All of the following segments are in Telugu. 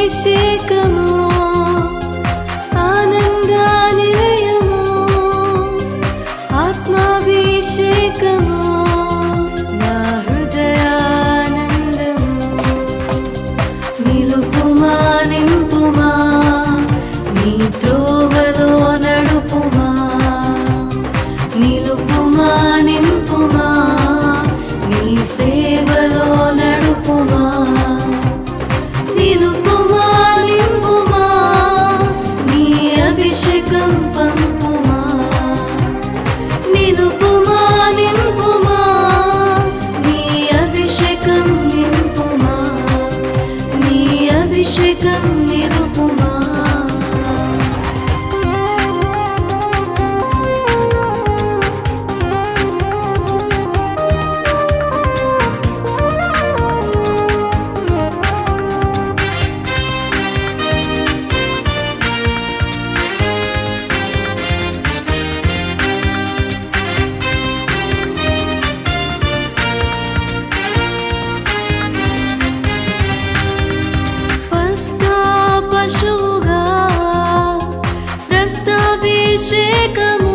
ఆత్మాభిషేకము ఆనందనిలయము ఆత్మాభిషేకము నా హృదయానందము నిలుపుమా నింపుమా నీ త్రోవలో నడుపుమా నిలుపుమా నింపుమా నీ సేవలో నడుపుమా నిలుపుమా నింపుమా నీ అభిషేకం పంపుమా నిలుపుమా నింపుమా నీ అభిషేకం నింపుమా నీ అభిషేకం నిలుపుమా రక్తాభిషేకము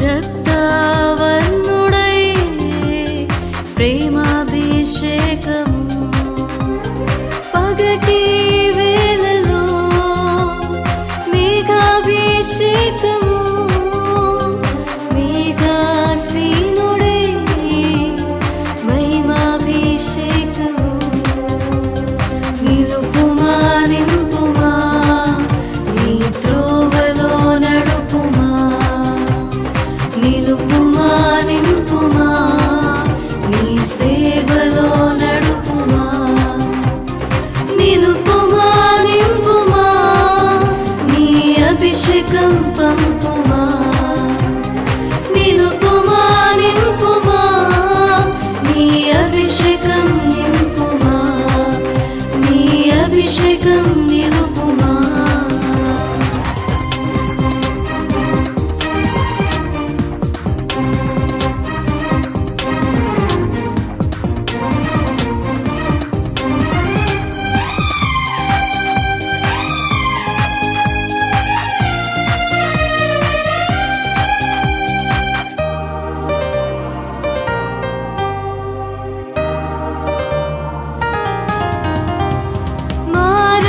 రక్తవర్ణుడై ప్రేమాభిషేకము పగటి వేళలో మేఘాభిషేకము మేఘాసీనుడై మహిమాభిషేకము నిలుపుమా నింపుమా నీ త్రోవలో నడుపుమా నిలుపుమా నింపుమా నీ సేవలో నడుపుమా నిలుపుమా నింపుమా నీ అభిషేకం పంపుమా నిలుపుమా నింపుమా నీ అభిషేకం నింపుమా నీ అభిషేకం నిలుపుమా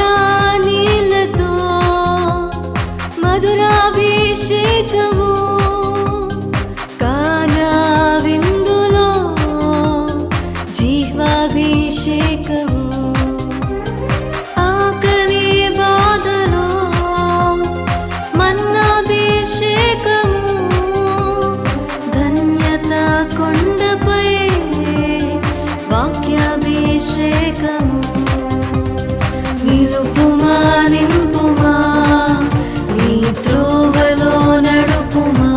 మారాణీలతో మధురాభిషేకము కానా విందులో జీవాభిషేకము ఆకలి బాధలో మన్నాభిషేకము ధన్యత కొండపై వాక్యాభిషేకము నిలుపుమా నింపుమా నీ త్రోవలో నడుపుమా.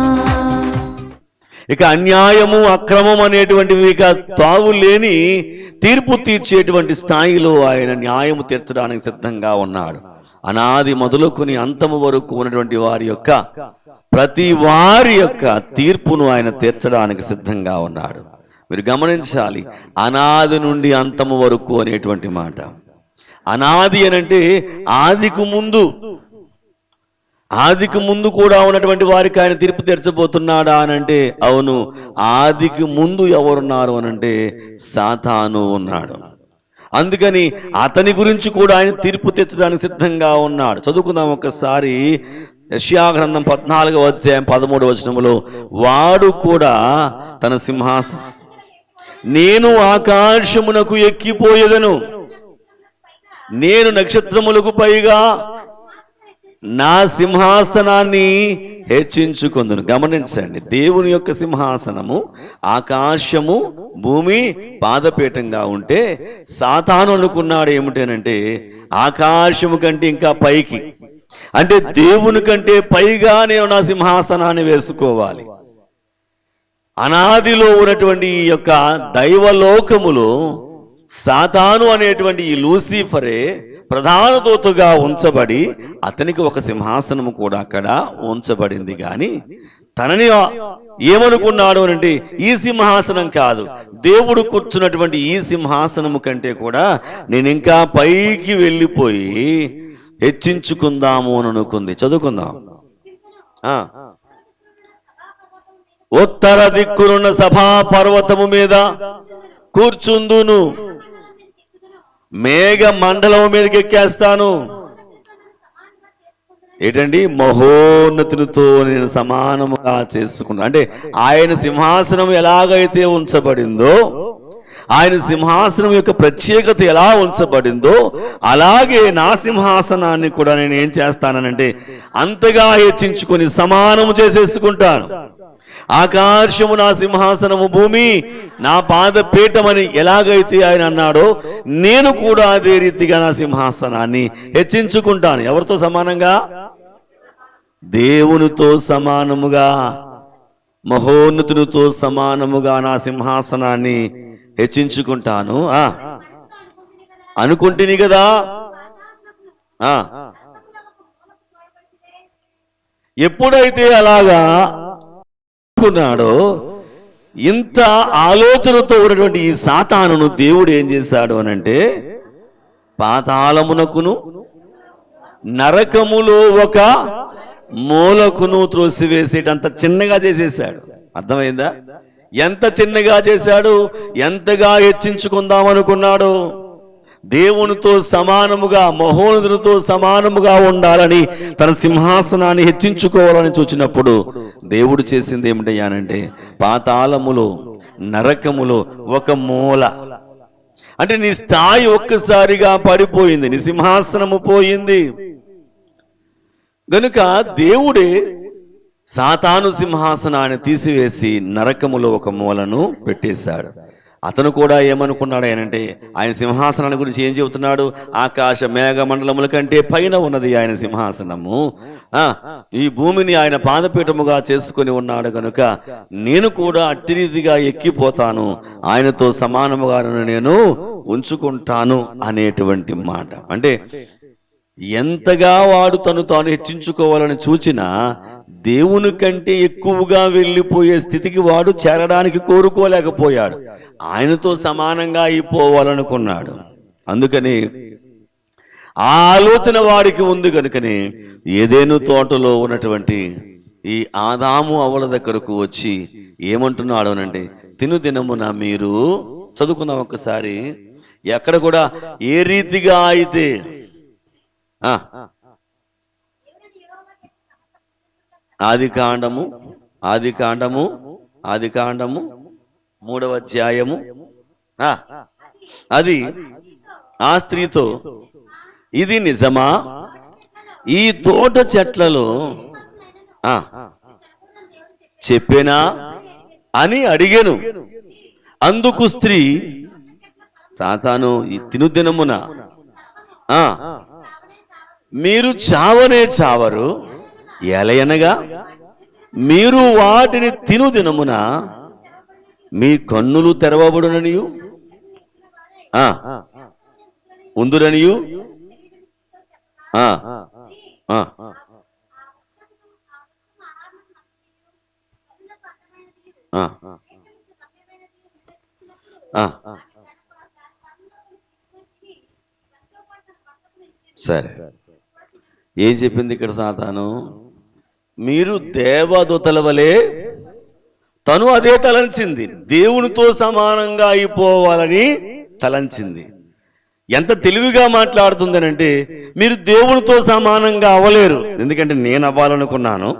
ఇక అన్యాయము అక్రమం అనేటువంటివి ఇక తావు లేని తీర్పు తీర్చేటువంటి స్థాయిలో ఆయన న్యాయము తీర్చడానికి సిద్ధంగా ఉన్నాడు. అనాది మొదలుకొని అంతము వరకు ఉన్నటువంటి వారి యొక్క ప్రతి వారి యొక్క తీర్పును ఆయన తీర్చడానికి సిద్ధంగా ఉన్నాడు. మీరు గమనించాలి, అనాది నుండి అంతము వరకు అనేటువంటి మాట. అనాది అనంటే ఆదికి ముందు కూడా ఉన్నటువంటి వారికి ఆయన తీర్పు తీర్చబోతున్నాడా అనంటే అవును, ఆదికి ముందు ఎవరున్నారు అనంటే సాతాను ఉన్నాడు. అందుకని అతని గురించి కూడా ఆయన తీర్పు తీర్చడానికి సిద్ధంగా ఉన్నాడు. చదువుకుందాం ఒక్కసారి యెషయా గ్రంథం 14వ అధ్యాయం 13వ వచనములో, వాడు కూడా తన సింహాసనం నేను ఆకాశమునకు ఎక్కిపోయేదను, నేను నక్షత్రములకు పైగా నా సింహాసనాన్ని హెచ్చించుకొందును. గమనించండి, దేవుని యొక్క సింహాసనము ఆకాశము భూమి పాదపీఠంగా ఉంటే సాతాను అనుకున్నాడు ఏమిటనంటే ఆకాశము కంటే ఇంకా పైకి, అంటే దేవుని కంటే పైగా నేను నా సింహాసనాన్ని వేసుకోవాలి. అనాదిలో ఉన్నటువంటి ఈ యొక్క దైవలోకములో సాతాను అనేటువంటి ఈ లూసిఫరే ప్రధాన దూతగా ఉంచబడి అతనికి ఒక సింహాసనము కూడా అక్కడ ఉంచబడింది. కానీ తనని ఏమనుకున్నాడు అంటే ఈ సింహాసనం కాదు, దేవుడు కూర్చున్నటువంటి ఈ సింహాసనము కంటే కూడా నేను ఇంకా పైకి వెళ్ళిపోయి హెచ్చించుకుందాము అని అనుకుంది. చదువుకుందాం. ఉత్తర దిక్కునున్న సభా పర్వతము మీద కూర్చుందును, మేఘ మండలం మీదకి ఎక్కేస్తాను. ఏంటండి? మహోన్నతునితో నేను సమానముగా చేసుకున్నాను. అంటే ఆయన సింహాసనం ఎలాగైతే ఉంచబడిందో, ఆయన సింహాసనం యొక్క ప్రత్యేకత ఎలా ఉంచబడిందో, అలాగే నా సింహాసనాన్ని కూడా నేను ఏం చేస్తానంటే అంతగా హెచ్చించుకొని సమానము చేసేసుకుంటాను. ఆకాశము నా సింహాసనము, భూమి నా పాదపీఠమని ఎలాగైతే ఆయన అన్నాడో, నేను కూడా అదే రీతిగా నా సింహాసనాన్ని హెచ్చించుకుంటాను. ఎవరితో సమానంగా? దేవునితో సమానముగా, మహోన్నతునితో సమానముగా నా సింహాసనాన్ని హెచ్చించుకుంటాను అనుకుంటుని కదా. ఎప్పుడైతే అలాగా అనుకున్నాడో, ఇంత ఆలోచనతో ఉన్నటువంటి ఈ సాతానును దేవుడు ఏం చేశాడు అనంటే పాతాళమునకును నరకములో ఒక మూలకును త్రోసివేసేటంత చిన్నగా చేసేసాడు. అర్థమైందా? ఎంత చిన్నగా చేశాడు, ఎంతగా హెచ్చించుకుందామనుకున్నాడు. దేవునితో సమానముగా, మహోన్నతునితో సమానముగా ఉండాలని, తన సింహాసనాన్ని హెచ్చించుకోవాలని చూచినప్పుడు దేవుడు చేసింది ఏమిటయ్యానంటే పాతాళములో, నరకములో ఒక మూల. అంటే నీ స్థాయి ఒక్కసారిగా పడిపోయింది, నీ సింహాసనము పోయింది. గనుక దేవుడే సాతాను సింహాసనాన్ని తీసివేసి నరకములో ఒక మూలను పెట్టేశాడు. అతను కూడా ఏమనుకున్నాడు ఆయనంటే, ఆయన సింహాసనాన్ని గురించి ఏం చెబుతున్నాడు? ఆకాశ మేఘ మండలముల కంటే పైన ఉన్నది ఆయన సింహాసనము, ఈ భూమిని ఆయన పాదపీఠముగా చేసుకుని ఉన్నాడు కనుక నేను కూడా అట్టి రీతిగా ఎక్కిపోతాను, ఆయనతో సమానముగా నేను ఉంచుకుంటాను అనేటువంటి మాట. అంటే ఎంతగా వాడు తను తాను హెచ్చించుకోవాలని చూచినా దేవుని కంటే ఎక్కువగా వెళ్ళిపోయే స్థితికి వాడు చేరడానికి కోరుకోలేకపోయాడు. ఆయనతో సమానంగా అయిపోవాలనుకున్నాడు. అందుకని ఆ ఆలోచన వాడికి ఉంది కనుకనే ఏదేను తోటలో ఉన్నటువంటి ఈ ఆదాము అవ్వల దగ్గరకు వచ్చి ఏమంటున్నాడు అనంటే, దినమున మీరు, చదువుకుందాం ఒక్కసారి, ఎక్కడ కూడా ఏ రీతిగా అయితే ఆది కాండము 3వ అధ్యాయము అది ఆ స్త్రీతో, ఇది నిజమా? ఈ తోట చెట్లలో చెప్పేనా అని అడిగెను. అందుకు స్త్రీ, సాతాను, ఈ దినమున మీరు చావనే చావరు, ఎలయనగా మీరు వాటిని దినమున మీ కన్నులు తెరవబడుననియు ఉందురనియు సరే, ఏం చెప్పింది ఇక్కడ సాతాను? మీరు దేవదూతల వలె, తను అదే తలంచింది, దేవునితో సమానంగా అయిపోవాలని తలంచింది. ఎంత తెలివిగా మాట్లాడుతుందనంటే, మీరు దేవునితో సమానంగా అవ్వలేరు, ఎందుకంటే నేను అవ్వాలనుకున్నాను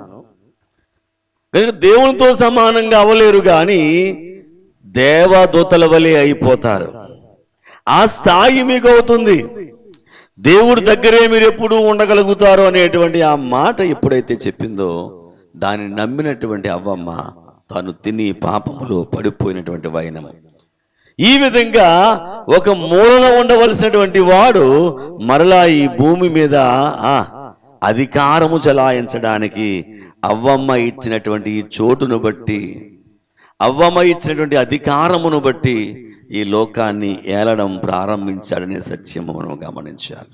కనుక దేవునితో సమానంగా అవ్వలేరు, కానీ దేవదూతల వలె అయిపోతారు. ఆ స్థాయి మీకు అవుతుంది. దేవుడి దగ్గరే మీరు ఎప్పుడు ఉండగలుగుతారు అనేటువంటి ఆ మాట ఎప్పుడైతే చెప్పిందో, దాన్ని నమ్మినటువంటి అవ్వమ్మ తాను తిని పాపములో పడిపోయినటువంటి వైనము. ఈ విధంగా ఒక మూలన ఉండవలసినటువంటి వాడు మరలా ఈ భూమి మీద అధికారము చలాయించడానికి అవ్వమ్మ ఇచ్చినటువంటి ఈ చోటును బట్టి, అవ్వమ్మ ఇచ్చినటువంటి అధికారమును బట్టి ఈ లోకాన్ని ఏలడం ప్రారంభించాడనే సత్యము మనం గమనించాలి.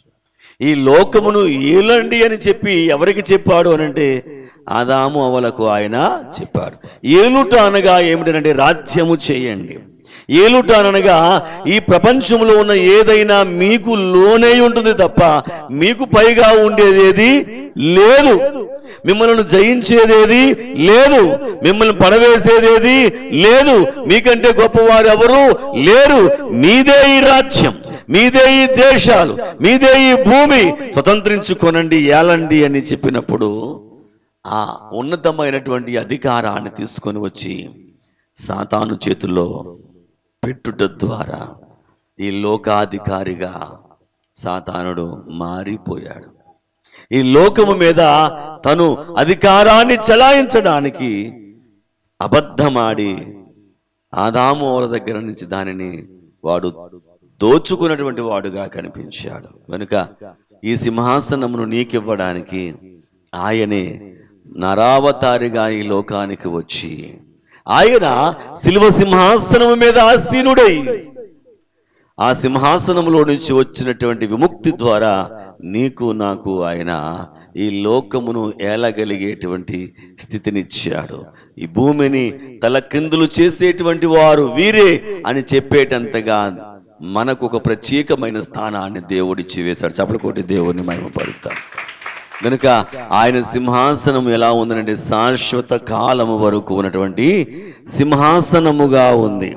ఈ లోకమును ఏలండి అని చెప్పి ఎవరికి చెప్పాడు అనంటే ఆదాము అవ్వలకు ఆయన చెప్పాడు. ఏలుట అనగా ఏమిటంటే రాజ్యము చేయండి. ఏలుట అనగా ఈ ప్రపంచంలో ఉన్న ఏదైనా మీకు లోనే ఉంటుంది తప్ప మీకు పైగా ఉండేదేది లేదు. మిమ్మల్ని జయించేదేది లేదు, మిమ్మల్ని పడవేసేదేది లేదు, మీకంటే గొప్పవారు ఎవరు లేరు. మీదే ఈ రాజ్యం, మీదే ఈ దేశాలు, మీదే ఈ భూమి, స్వతంత్రించుకొనండి, ఏలండి అని చెప్పినప్పుడు ఆ ఉన్నతమైనటువంటి అధికారాన్ని తీసుకొని వచ్చి సాతాను చేతుల్లో పెట్టుట ద్వారా ఈ లోకాధికారిగా సాతానుడు మారిపోయాడు. ఈ లోకము మీద తను అధికారాన్ని చలాయించడానికి అబద్ధమాడి ఆదాము వాళ్ళ దగ్గర నుంచి దానిని వాడు దోచుకున్నటువంటి వాడుగా కనిపించాడు. కనుక ఈ సింహాసనమును నీకివ్వడానికి ఆయనే నరావతారిగా ఈ లోకానికి వచ్చి ఆయన శిలువ సింహాసనము మీద ఆసీనుడై ఆ సింహాసనంలో నుంచి వచ్చినటువంటి విముక్తి ద్వారా నీకు నాకు ఆయన ఈ లోకమును ఏలగలిగేటువంటి స్థితినిచ్చాడు. ఈ భూమిని తలకిందులు చేసేటువంటి వారు వీరే అని చెప్పేటంతగా మనకు ఒక ప్రత్యేకమైన స్థానాన్ని దేవుడిచ్చి వేశాడు. చప్పలకోటి దేవుడిని మహిమపరుద్దాం. కనుక ఆయన సింహాసనం ఎలా ఉందంటే శాశ్వత కాలము వరకు ఉన్నటువంటి సింహాసనముగా ఉంది.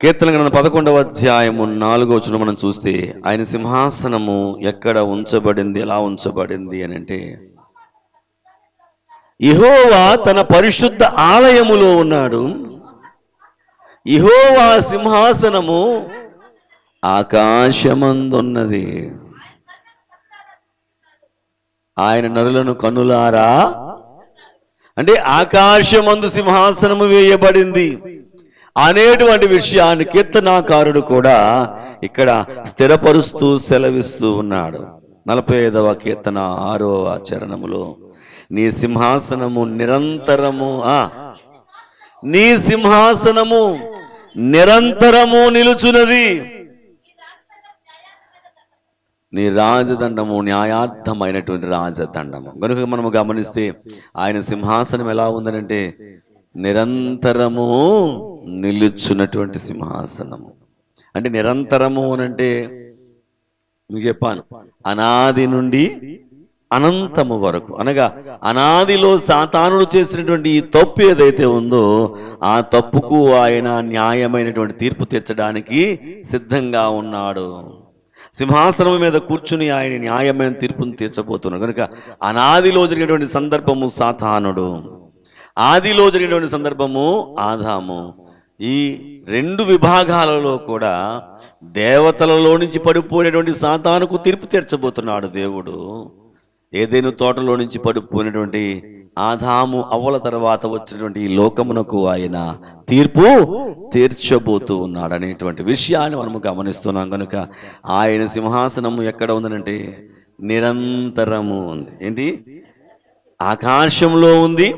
కీర్తన గ్రంథం 11వ అధ్యాయము 4వ వచనం మనం చూస్తే ఆయన సింహాసనము ఎక్కడ ఉంచబడింది, ఎలా ఉంచబడింది అని అంటే, యెహోవా తన పరిశుద్ధ ఆలయములో ఉన్నాడు. యెహోవా సింహాసనము ఆకాశమందున్నది. ఆయన నరులను కన్నులారా అంటే ఆకాశమందు సింహాసనము వేయబడింది అనేటువంటి విషయాన్ని కీర్తనాకారుడు కూడా ఇక్కడ స్థిరపరుస్తూ సెలవిస్తూ ఉన్నాడు. 45వ కీర్తన 6వ చరణములో నీ సింహాసనము నిరంతరము నీ సింహాసనము నిరంతరము నిలుచున్నది, నీ రాజదండము న్యాయార్థమైనటువంటి రాజదండము. కనుక మనము గమనిస్తే ఆయన సింహాసనం ఎలా ఉందనంటే నిరంతరము నిలుచున్నటువంటి సింహాసనము. అంటే నిరంతరము అనంటే మీకు చెప్పాను, అనాది నుండి అనంతము వరకు, అనగా అనాదిలో సాతానుడు చేసినటువంటి ఈ తప్పు ఏదైతే ఉందో ఆ తప్పుకు ఆయన న్యాయమైనటువంటి తీర్పు తెచ్చడానికి సిద్ధంగా ఉన్నాడు. సింహాసనం మీద కూర్చుని ఆయన న్యాయమైన తీర్పును తీర్చబోతున్నాడు. కనుక అనాదిలో జరిగినటువంటి సందర్భము సాతానుడు, ఆదిలో జరిగినటువంటి సందర్భము ఆదాము. ఈ రెండు విభాగాలలో కూడా దేవతలలో నుంచి పడిపోయినటువంటి సాతానుకు తీర్పు తీర్చబోతున్నాడు దేవుడు. ఏదైనా తోటలో నుంచి పడిపోయినటువంటి ఆదాము అవ్వల తర్వాత వచ్చినటువంటి ఈ లోకమునకు ఆయన తీర్పు తీర్చబోతూ ఉన్నాడు అనేటువంటి విషయాన్ని మనము గమనిస్తున్నాం. కనుక ఆయన సింహాసనము ఎక్కడ ఉందనంటే నిరంతరము ఉంది. ఏంటి? ఆకాశంలో ఉంది,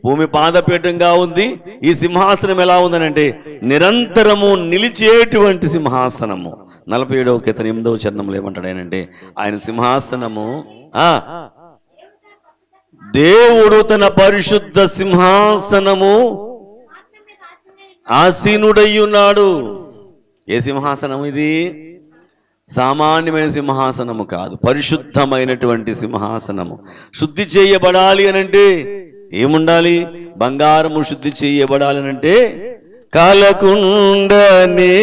భూమి పాదపీఠంగా ఉంది. ఈ సింహాసనం ఎలా ఉందనంటే నిరంతరము నిలిచేటువంటి సింహాసనము. 47వ కీర్తన 8వ చరణంలో ఏమంటాడు ఆయనంటే ఆయన సింహాసనము దేవుడు తన పరిశుద్ధ సింహాసనము ఆసీనుడై ఉన్నాడు. ఏ సింహాసనం ఇది? సామాన్యమైన సింహాసనము కాదు, పరిశుద్ధమైనటువంటి సింహాసనము. శుద్ధి చేయబడాలి అనంటే ఏముండాలి? బంగారము శుద్ధి చేయబడాలి అనంటే కాలకుండనే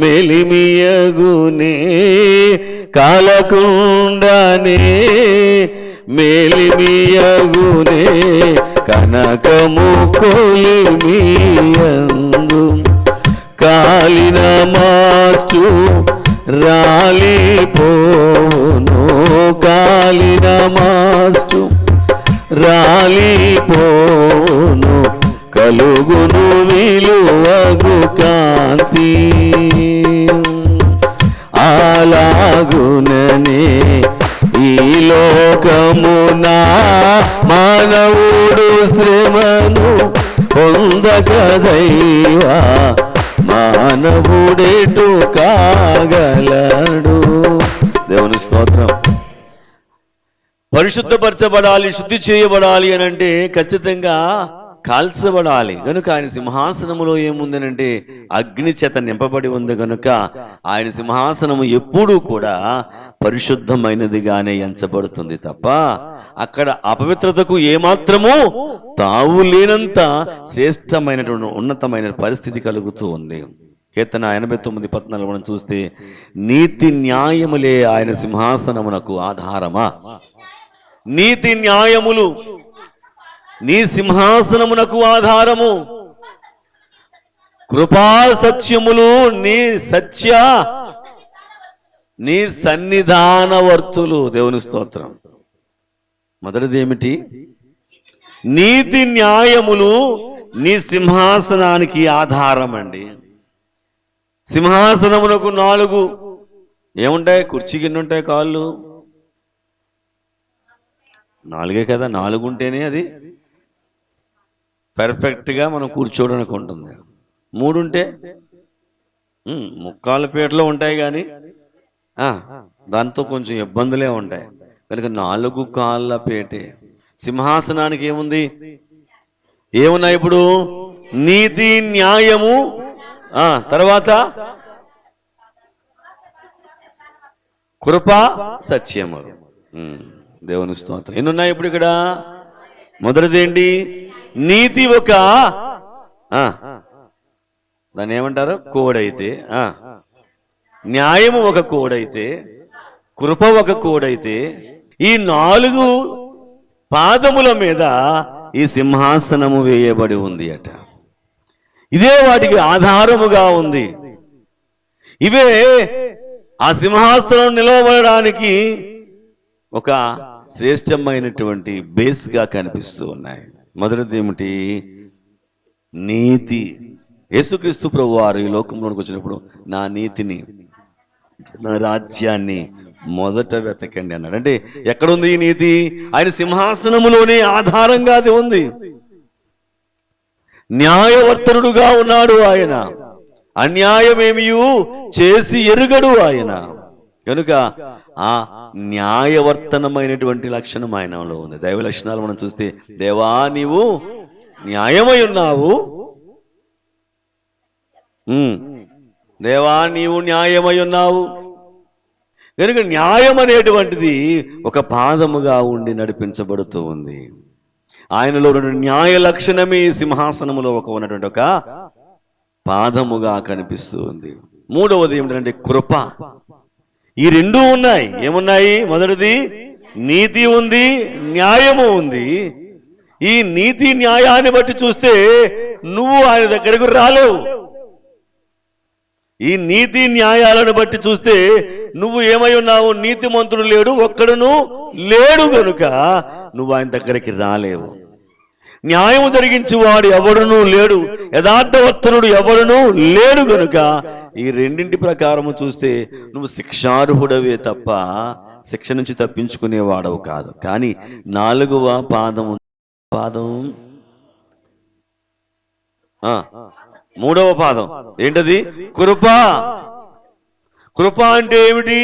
మెలిమియగునే, కాలకుండనే మేలిమియగునే, కనకము కొలిమియందు కాలిన మాస్టు రాలిపోను, కాలిన మాస్టు రాలిపోను, కలుగును విలువగు కాంతి. అలాగుననే ఈ లోకమునా మానవుడు శ్రమను పొందక దైవా మానవుడేటు కాగలడు. దేవుని స్తోత్రం. పరిశుద్ధపరచబడాలి, శుద్ధి చేయబడాలి అని అంటే ఖచ్చితంగా కాల్చబడాలి. కనుక ఆయన సింహాసనములో ఏముందనంటే అగ్ని చేత నింపబడి ఉంది. కనుక ఆయన సింహాసనము ఎప్పుడూ కూడా పరిశుద్ధమైనదిగానే ఎంచబడుతుంది తప్ప అక్కడ అపవిత్రతకు ఏమాత్రము తావు లేనంత శ్రేష్టమైనటువంటి ఉన్నతమైన పరిస్థితి కలుగుతూ ఉంది. కీర్తన 89:14 మనం చూస్తే, నీతి న్యాయములే ఆయన సింహాసనమునకు ఆధారమా. నీతి న్యాయములు నీ సింహాసనమునకు ఆధారము, కృపా సత్యములు నీ సన్నిధానవర్తులు. దేవుని స్తోత్రం. మొదటిది ఏమిటి? నీతి న్యాయములు నీ సింహాసనానికి ఆధారం అండి. సింహాసనమునకు 4 ఏముంటాయి? కుర్చీకి ఎన్ని ఉంటాయి? కాళ్ళు 4 కదా. 4 ఉంటేనే అది పర్ఫెక్ట్గా మనం కూర్చోవడానికి ఉంటుంది. 3 ఉంటే ముక్కాళ్ళ పీటలో ఉంటాయి, కానీ దాంతో కొంచెం ఇబ్బందులే ఉంటాయి. కనుక 4 కాళ్ళ పీటే. సింహాసనానికి ఏముంది? ఏమున్నాయి ఇప్పుడు? నీతి న్యాయము, తర్వాత కృపా సత్యము. దేవుని స్తోత్రం. ఎన్ని ఉన్నాయి ఇప్పుడు ఇక్కడ? మొదటిది ఏంటి? నీతి ఒక దాన్ని ఏమంటారు? కోడైతే, న్యాయము ఒక కోడైతే, కృప ఒక కోడైతే, ఈ 4 పాదముల మీద ఈ సింహాసనము వేయబడి ఉంది అట. ఇదే వాటికి ఆధారముగా ఉంది. ఇవే ఆ సింహాసనం నిలవబడడానికి ఒక శ్రేష్టమైనటువంటి బేస్గా కనిపిస్తూ ఉన్నాయి. మొదటిది ఏమిటి? నీతి. యేసుక్రీస్తు ప్రభువారు ఈ లోకంలోకి వచ్చినప్పుడు నా నీతిని, నా రాజ్యాన్ని మొదట వెతకండి అన్నాడు. అంటే ఎక్కడుంది ఈ నీతి? ఆయన సింహాసనములోనే ఆధారంగా అది ఉంది. న్యాయవర్తనుడుగా ఉన్నాడు ఆయన. అన్యాయమేమియు చేసి ఎరుగడు ఆయన. కనుక ఆ న్యాయవర్తనమైనటువంటి లక్షణం ఆయనలో ఉంది. దైవ లక్షణాలు మనం చూస్తే, దేవా నీవు న్యాయమై ఉన్నావు, దేవా నీవు న్యాయమై ఉన్నావు. కనుక న్యాయం అనేటువంటిది ఒక పాదముగా ఉండి నడిపించబడుతూ ఉంది. ఆయనలో న్యాయ లక్షణమే సింహాసనములో ఉన్నటువంటి ఒక పాదముగా కనిపిస్తూ ఉంది. మూడవది ఏమిటంటే కృప. ఈ 2 ఉన్నాయి. ఏమున్నాయి? మొదటిది నీతి ఉంది, న్యాయము ఉంది. ఈ నీతి న్యాయాన్ని బట్టి చూస్తే నువ్వు ఆయన దగ్గరకు రాలేవు. ఈ నీతి న్యాయాలను బట్టి చూస్తే నువ్వు ఏమై ఉన్నావు? నీతిమంతుడు లేడు, ఒక్కడును లేడు. గనుక నువ్వు ఆయన దగ్గరికి రాలేవు. న్యాయం జరిగించేవాడు ఎవడునూ లేడు, యథార్థవర్తనుడు ఎవడునూ లేడు. గనుక ఈ 2 ప్రకారము చూస్తే నువ్వు శిక్షార్హుడవే తప్ప శిక్ష నుంచి తప్పించుకునేవాడవు కాదు. కానీ 4వ పాదం 3వ పాదం ఏంటది? కృప. కృప అంటే ఏమిటి?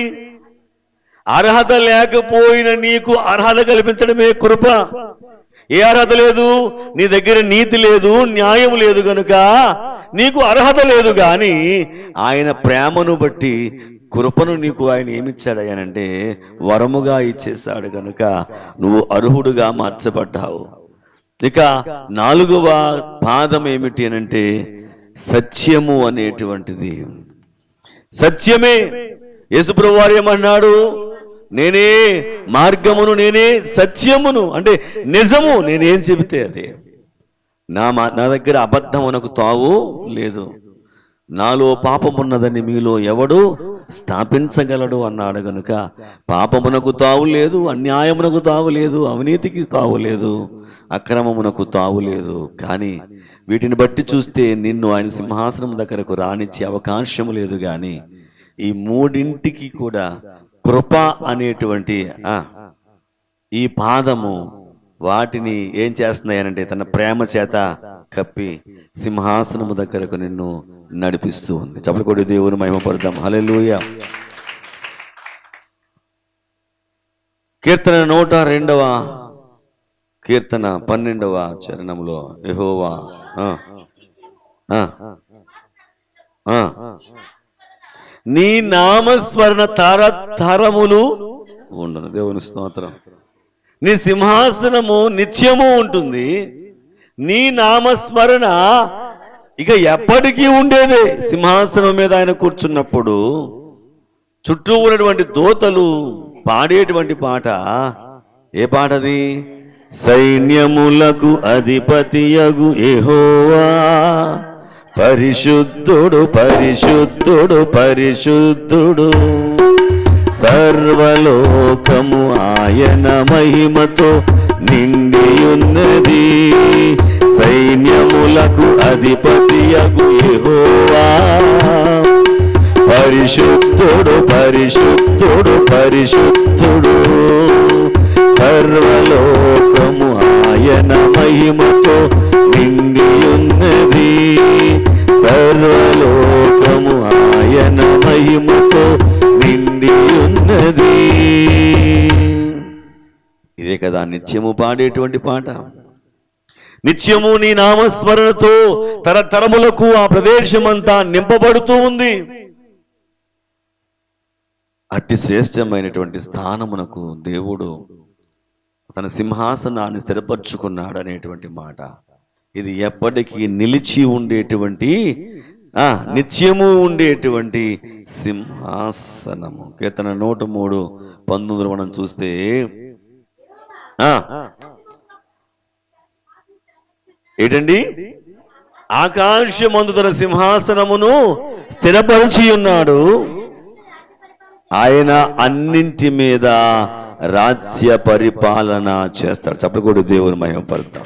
అర్హత లేకపోయిన నీకు అర్హత కల్పించడమే కృప. ఏ అర్హత లేదు? నీ దగ్గర నీతి లేదు, న్యాయం లేదు, గనుక నీకు అర్హత లేదు. కానీ ఆయన ప్రేమను బట్టి కృపను నీకు ఆయన ఏమిచ్చాడయ్యానంటే వరముగా ఇచ్చేశాడు. గనుక నువ్వు అర్హుడుగా మార్చబడ్డావు. ఇక 4వ పాదం ఏమిటి అనంటే సత్యము అనేటువంటిది. సత్యమే. యేసుప్రభువు వారు ఏమన్నాడు? నేనే మార్గమును, నేనే సత్యమును. అంటే నిజము. నేనేం చెబితే అదే. నా దగ్గర అబద్ధమునకు తావు లేదు. నాలో పాపమున్నదని మీలో ఎవడు స్థాపించగలడు అన్నాడు. గనుక పాపమునకు తావు లేదు, అన్యాయమునకు తావు లేదు, అవినీతికి తావు లేదు, అక్రమమునకు తావు లేదు. కానీ వీటిని బట్టి చూస్తే నిన్ను ఆయన సింహాసనం దగ్గరకు రానిచ్చే అవకాశము లేదు. కానీ ఈ 3 కూడా కృప అనేటువంటి ఈ పాదము వాటిని ఏం చేస్తున్నాయనంటే తన ప్రేమ చేత కప్పి సింహాసనము దగ్గరకు నిన్ను నడిపిస్తూ ఉంది. చప్పట్లు కొట్టి దేవుని మహిమపడదాం. హల్లెలూయా. కీర్తన 102వ కీర్తన 12వ చరణంలో యెహోవా నీ నామస్మరణ తరతరములు ఉండను. దేవుని స్తోత్రం. నీ సింహాసనము నిత్యము ఉంటుంది. నీ నామస్మరణ ఇక ఎప్పటికీ ఉండేదే. సింహాసనం మీద ఆయన కూర్చున్నప్పుడు చుట్టూ ఉన్నటువంటి దూతలు పాడేటువంటి పాట ఏ పాటది? సైన్యములకు అధిపతియగు యెహోవా పరిశుద్ధుడు పరిశుద్ధుడు పరిశుద్ధుడు, సర్వలోకము ఆయన మహిమతో నిండియున్నది. సైన్యములకు అధిపతియగు యెహోవా పరిశుద్ధుడు పరిశుద్ధుడు పరిశుద్ధుడు, సర్వలోకము ఆయన మహిమతో నిండియున్నది. సర్వలోకము ఆయన మహిమతో నిండియున్నది. ఇదే కదా నిత్యము పాడేటువంటి పాట. నిత్యము నీ నామస్మరణతో తరతరములకు ఆ ప్రదేశమంతా నింపబడుతూ ఉంది. అట్టి శ్రేష్టమైనటువంటి స్థానమునకు దేవుడు తన సింహాసనాన్ని స్థిరపరచుకున్నాడు అనేటువంటి మాట. ఇది ఎప్పటికీ నిలిచి ఉండేటువంటి నిత్యము ఉండేటువంటి సింహాసనము. కీర్తన 103:19 మనం చూస్తే ఏంటండి? ఆకాశమందు తన సింహాసనమును స్థిరపరిచి ఉన్నాడు, ఆయన అన్నింటి మీద రాజ్య పరిపాలన చేస్తాడు. చప్పటి దేవుని మహిమపడతాం.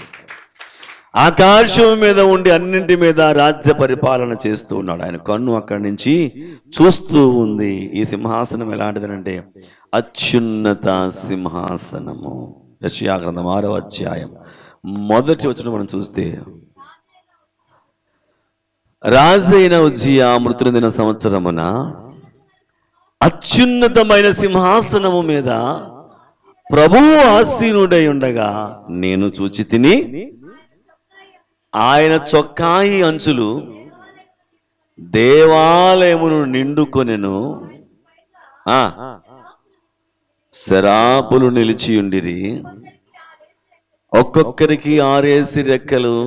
ఆకాశం మీద ఉండి అన్నింటి మీద రాజ్య పరిపాలన చేస్తూ ఉన్నాడు. ఆయన కన్ను అక్కడి నుంచి చూస్తూ ఉంది. ఈ సింహాసనం ఎలాంటిదనంటే అత్యున్నత సింహాసనము. యెషయా గ్రంథం 6వ అధ్యాయం 1వ వచనం మనం చూస్తే, రాజైన ఉజ్జియా మృతునిదిన సంవత్సరమున అత్యున్నతమైన సింహాసనము మీద ప్రభువు ఆసీనుడై ఉండగా నేను చూచి తిని, ఆయన చొక్కాయి అంచులు దేవాలయమును నిండుకొనెను, శరాపులు నిలిచియుండిరి, ఒక్కొక్కరికి 6 రెక్కలు,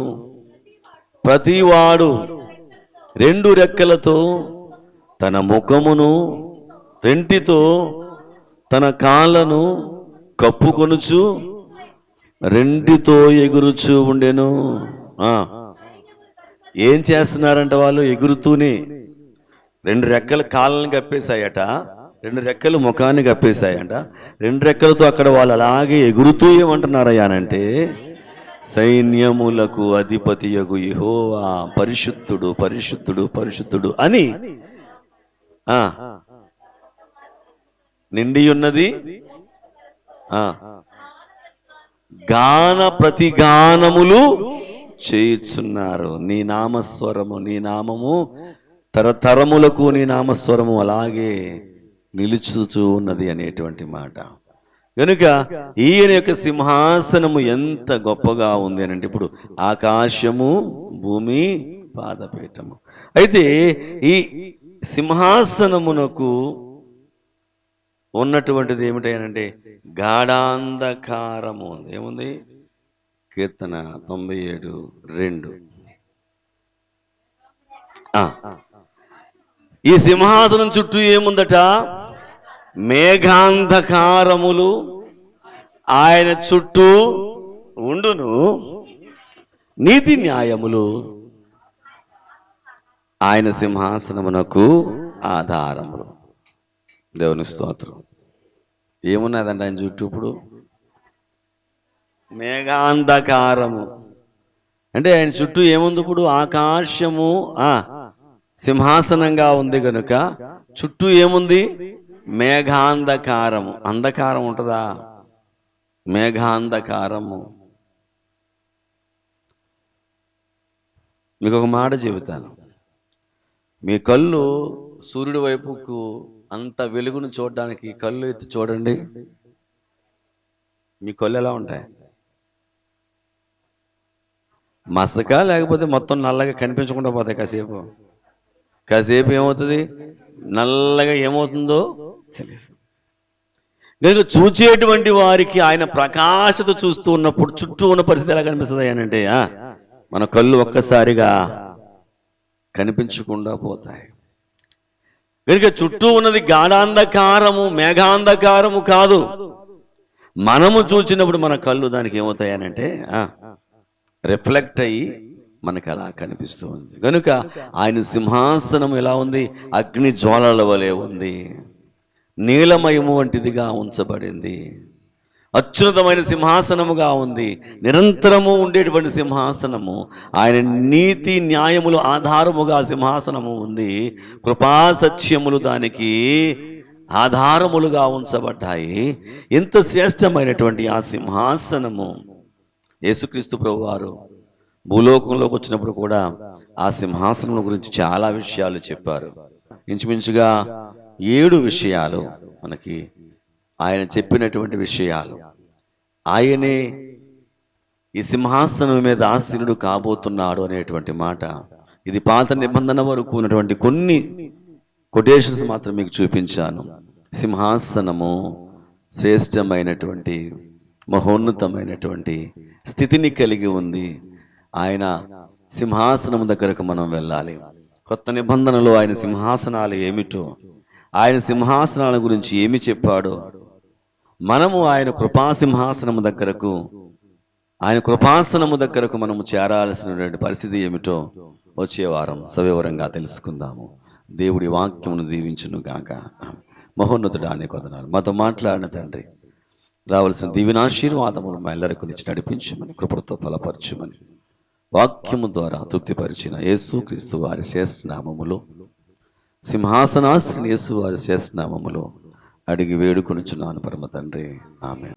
ప్రతివాడు 2 రెక్కలతో తన ముఖమును రెంటితో తన కాళ్ళను కప్పుకొనుచు రెంటితో ఎగురుచూ ఉండెను. ఏం చేస్తున్నారంట వాళ్ళు? ఎగురుతూనే. 2 రెక్కలు కాళ్ళని కప్పేశాయట, 2 రెక్కలు ముఖాన్ని కప్పేశాయంట, 2 రెక్కలతో అక్కడ వాళ్ళు అలాగే ఎగురుతూ ఏమంటున్నారయ్యానంటే, సైన్యములకు అధిపతియగు యెహోవా పరిశుద్ధుడు పరిశుద్ధుడు పరిశుద్ధుడు అని నిండి ఉన్నది. గాన ప్రతిగానములు చేయుచున్నారు. నీ నామస్వరము, నీ నామము తరతరములకు నీ నామస్వరము అలాగే నిలుచుచూ ఉన్నది అనేటువంటి మాట. కనుక ఈయన యొక్క సింహాసనము ఎంత గొప్పగా ఉంది అని అంటే, ఇప్పుడు ఆకాశము భూమి పాదపీఠము. అయితే ఈ సింహాసనమునకు ఉన్నటువంటిది ఏమిటంటే గాఢాంధకారము ఉంది. ఏముంది? కీర్తన 97:2. ఈ సింహాసనం చుట్టూ ఏముందట? మేఘాంధకారములు ఆయన చుట్టూ ఉండును, నీతి న్యాయములు ఆయన సింహాసనమునకు ఆధారములు. దేవుని స్తోత్రం. ఏమున్నదంటే ఆయన చుట్టూ ఇప్పుడు మేఘాంధకారము. అంటే ఆయన చుట్టూ ఏముంది? ఇప్పుడు ఆకాశము సింహాసనంగా ఉంది కనుక చుట్టూ ఏముంది? మేఘాంధకారము. అంధకారం ఉంటుందా? మేఘాంధకారము. మీకు ఒక మాట చెబుతాను. మీ కళ్ళు సూర్యుడి వైపుకు అంత వెలుగును చూడడానికి కళ్ళు ఎత్తి చూడండి. మీ కళ్ళు ఎలా ఉంటాయి? మసక లేకపోతే మొత్తం నల్లగా కనిపించకుండా పోతాయి. కాసేపు ఏమవుతుంది, నల్లగా ఏమవుతుందో తెలియదు. కనుక చూచేటువంటి వారికి ఆయన ప్రకాశత చూస్తూ ఉన్నప్పుడు చుట్టూ ఉన్న పరిస్థితి ఎలా కనిపిస్తుంది అంటే మన కళ్ళు ఒక్కసారిగా కనిపించకుండా పోతాయి. కనుక చుట్టూ ఉన్నది గాఢాంధకారము, మేఘాంధకారము కాదు. మనము చూసినప్పుడు మన కళ్ళు దానికి ఏమవుతాయనంటే రిఫ్లెక్ట్ అయ్యి మనకు అలా కనిపిస్తూ ఉంది. కనుక ఆయన సింహాసనం ఎలా ఉంది? అగ్ని జ్వాలల వలె ఉంది, నీలమయము వంటిదిగా ఉంచబడింది, అత్యున్నతమైన సింహాసనముగా ఉంది, నిరంతరము ఉండేటువంటి సింహాసనము. ఆయన నీతి న్యాయములు ఆధారముగా సింహాసనము ఉంది, కృపా సత్యములు దానికి ఆధారములుగా ఉంచబడ్డాయి. ఇంత శ్రేష్టమైనటువంటి ఆ సింహాసనము యేసుక్రీస్తు ప్రభువారు భూలోకంలోకి వచ్చినప్పుడు కూడా ఆ సింహాసనం గురించి చాలా విషయాలు చెప్పారు. ఇంచుమించుగా 7 విషయాలు మనకి ఆయన చెప్పినటువంటి విషయాలు. ఆయనే ఈ సింహాసనం మీద ఆసీనుడు కాబోతున్నాడు అనేటువంటి మాట. ఇది పాత నిబంధన వరకు ఉన్నటువంటి కొన్ని కొటేషన్స్ మాత్రం మీకు చూపించాను. సింహాసనము శ్రేష్టమైనటువంటి మహోన్నతమైనటువంటి స్థితిని కలిగి ఉంది. ఆయన సింహాసనం దగ్గరకు మనం వెళ్ళాలి. కొత్త నిబంధనలో ఆయన సింహాసనాలు ఏమిటో, ఆయన సింహాసనాల గురించి ఏమి చెప్పాడో, మనము ఆయన కృపాసింహాసనము దగ్గరకు, ఆయన కృపాసనము దగ్గరకు మనము చేరాల్సినటువంటి పరిస్థితి ఏమిటో వచ్చే వారం సవివరంగా తెలుసుకుందాము. దేవుడి వాక్యమును దీవించును గాక. మహోన్నతుడా నీకు వందనాలు. మాతో మాట్లాడిన తండ్రి, రావాల్సిన దీవెనాశీర్వాదములు మా ఎల్లరికీ నుంచి నడిపించమని, కృపతో ఫలపరచుమని, వాక్యము ద్వారా తృప్తిపరిచిన యేసుక్రీస్తు వారి శ్రేష్ఠనామములో, సింహాసనాశ్రుని యేసు వారి శ్రేష్ఠనామములో అడిగి వేడుకొనుచున్నాను పరమ తండ్రి. ఆమేన్.